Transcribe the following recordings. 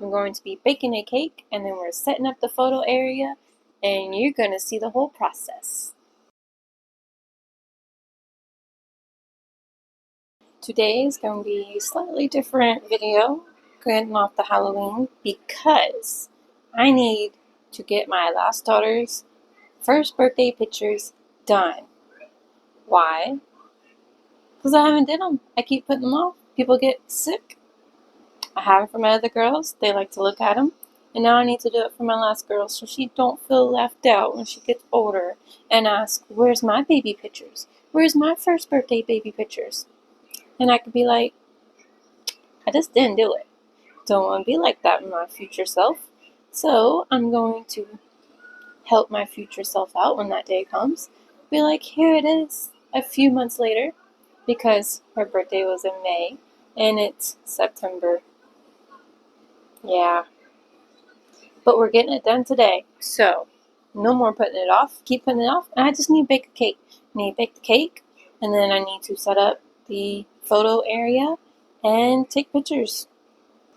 I'm going to be baking a cake, and then we're setting up the photo area, and you're going to see the whole process. Today is going to be a slightly different video, getting off the Halloween, because I need to get my last daughter's first birthday pictures done. Why? Because I haven't did them. I keep putting them off. People get sick. I have them for my other girls. They like to look at them. And now I need to do it for my last girl so she don't feel left out when she gets older and ask, where's my baby pictures? Where's my first birthday baby pictures? And I could be like, I just didn't do it. Don't want to be like that with my future self. So I'm going to help my future self out when that day comes. Be like, here it is a few months later, because her birthday was in May and it's September. Yeah. But we're getting it done today. So no more putting it off. Keep putting it off. And I just need to bake a cake. I need to bake the cake, and then I need to set up the photo area and take pictures.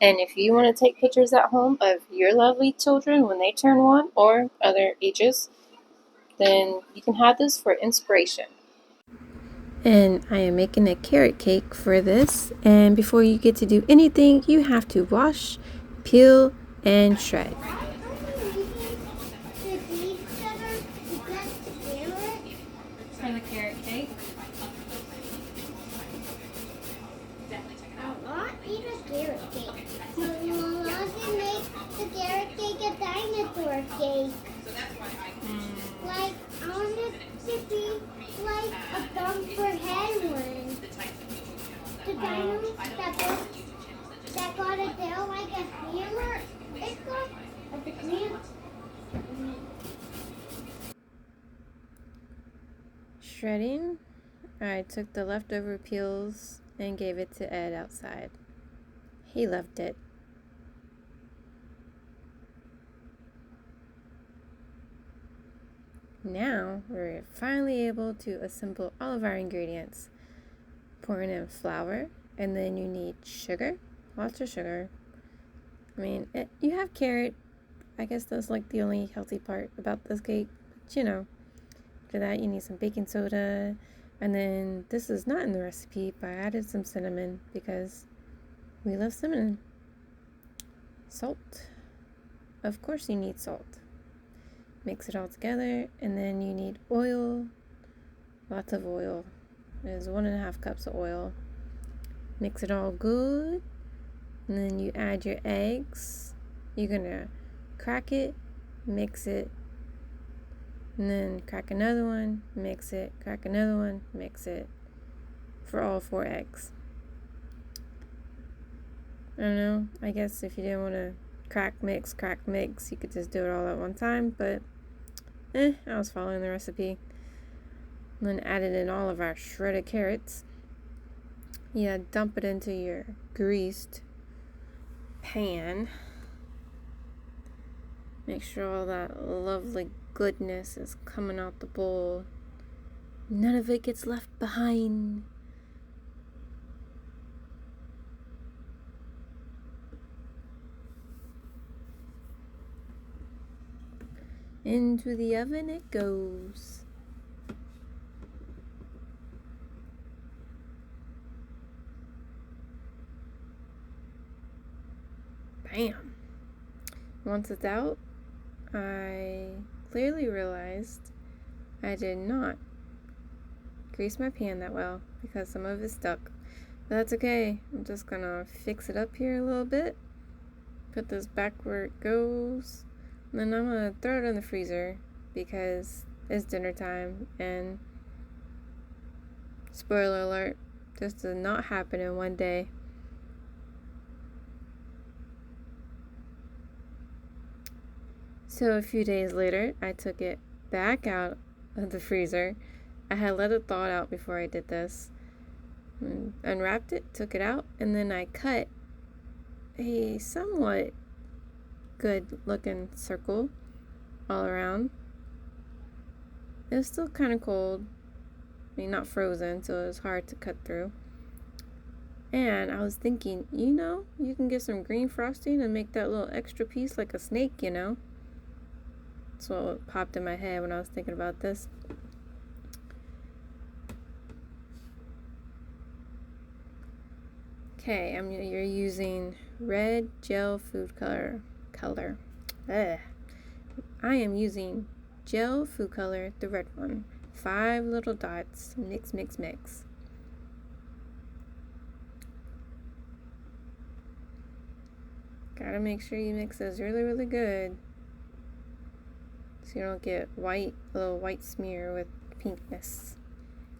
And if you want to take pictures at home of your lovely children when they turn 1 or other ages, then you can have this for inspiration. And I am making a carrot cake for this. And before you get to do anything, you have to wash, peel, and shred. For the carrot cake. I want eat a carrot cake. So Mama can make the carrot cake a dinosaur cake. Like, I want it to be like a bumper head one. The dino that got a tail like a hammer. It's got a hammer. Shredding, I took the leftover peels and gave it to Ed outside. He loved it. Now we're finally able to assemble all of our ingredients. Pouring in flour, and then you need sugar, lots of sugar. I mean, you have carrot. I guess that's like the only healthy part about this cake. But you know, after that you need some baking soda, and then this is not in the recipe, but I added some cinnamon because we love cinnamon. Salt. Of course you need salt. Mix it all together, and then you need oil. Lots of oil. There's 1.5 cups of oil. Mix it all good, and then you add your eggs. You're gonna crack it, mix it, and then crack another one, mix it, crack another one, mix it, for all 4 eggs. I don't know, I guess if you didn't want to crack, mix, you could just do it all at one time, but I was following the recipe. And then added in all of our shredded carrots. Yeah, dump it into your greased pan. Make sure all that lovely goodness is coming out the bowl. None of it gets left behind. Into the oven it goes. Bam! Once it's out, I clearly realized I did not grease my pan that well because some of it stuck. But that's okay. I'm just gonna fix it up here a little bit. Put this back where it goes. And then I'm gonna throw it in the freezer because it's dinner time, and spoiler alert, this did not happen in one day. So a few days later, I took it back out of the freezer. I had let it thaw out before I did this. Unwrapped it, took it out, and then I cut a somewhat good looking circle all around. It was still kind of cold. I mean, not frozen, so it was hard to cut through. And I was thinking, you can get some green frosting and make that little extra piece like a snake. That's what popped in my head when I was thinking about this. Okay, you're using red gel food color. Ugh. I am using gel food color, the red one. 5 little dots. Mix, mix, mix. Gotta make sure you mix those really, really good, so you don't get a little white smear with pinkness.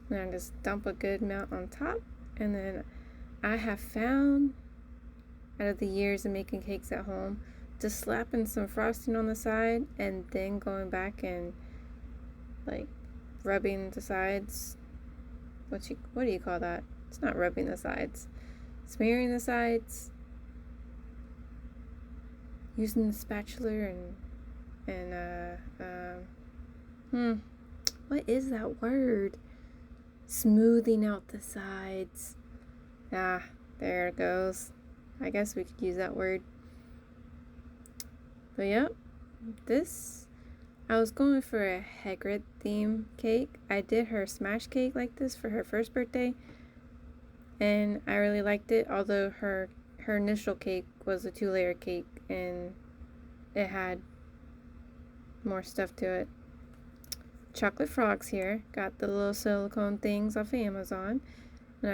And I just dump a good amount on top, and then I have found, out of the years of making cakes at home, just slapping some frosting on the side and then going back and like rubbing the sides. What do you call that? It's not rubbing the sides. Smearing the sides. Using the spatula what is that word? Smoothing out the sides. Ah, there it goes. I guess we could use that word. But yep, I was going for a Hagrid theme cake. I did her smash cake like this for her first birthday, and I really liked it, although her initial cake was a 2-layer cake and it had more stuff to it. Chocolate frogs here. Got the little silicone things off of Amazon, and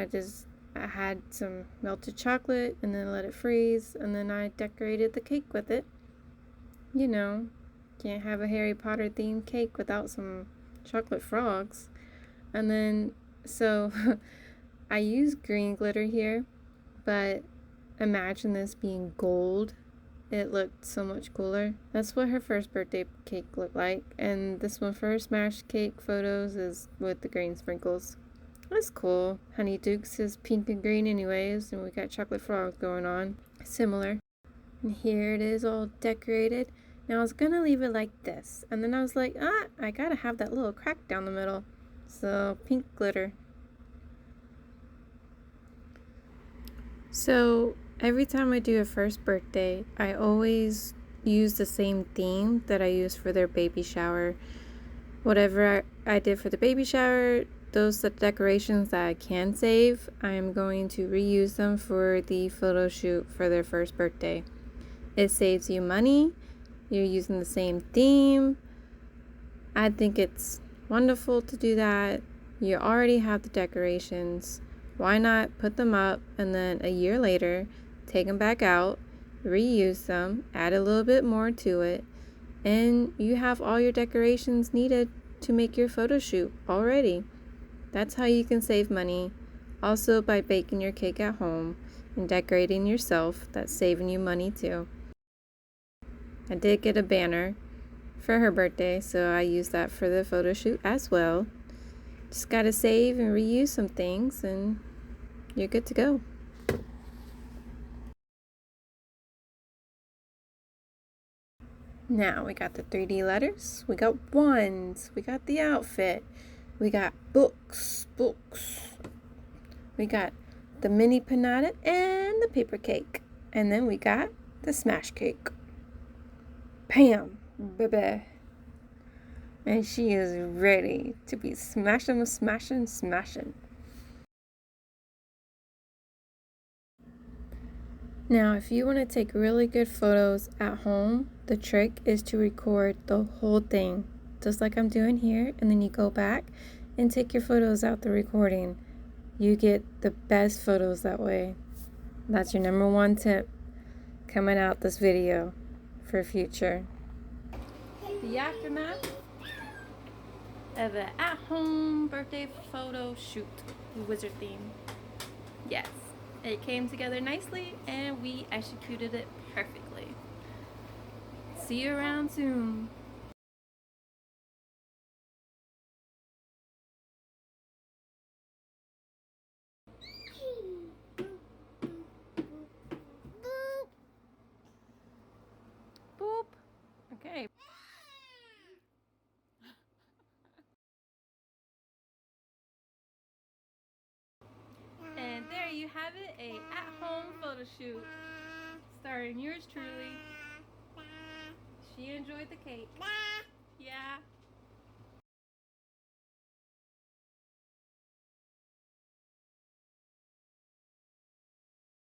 I had some melted chocolate and then let it freeze, and then I decorated the cake with it. Can't have a Harry Potter themed cake without some chocolate frogs. And then, so I used green glitter here, but imagine this being gold. It looked so much cooler. That's what her first birthday cake looked like. And this one for her smash cake photos is with the green sprinkles. That's cool. Honeydukes is pink and green anyways, and we got chocolate frogs going on. Similar. And here it is all decorated. Now I was gonna leave it like this, and then I was like, I gotta have that little crack down the middle. So pink glitter. So every time I do a first birthday, I always use the same theme that I use for their baby shower. Whatever I did for the baby shower, those decorations that I can save, I am going to reuse them for the photo shoot for their first birthday. It saves you money. You're using the same theme. I think it's wonderful to do that. You already have the decorations. Why not put them up and then a year later take them back out, reuse them, add a little bit more to it, and you have all your decorations needed to make your photo shoot already. That's how you can save money. Also, by baking your cake at home and decorating yourself, that's saving you money too. I did get a banner for her birthday, so I used that for the photo shoot as well. Just gotta save and reuse some things, and you're good to go. Now we got the 3D letters, we got wands, we got the outfit, we got books, we got the mini panada and the paper cake, and then we got the smash cake. Bam, baby. And she is ready to be smashing. Now, if you want to take really good photos at home, the trick is to record the whole thing, just like I'm doing here, and then you go back and take your photos out the recording. You get the best photos that way. That's your number one tip coming out this video for future. The aftermath of an at-home birthday photo shoot, wizard theme. Yes, it came together nicely and we executed it perfectly. See you around soon. Boop. Okay. And there you have it, a at-home photo shoot starring yours truly. She enjoyed the cake. Yeah.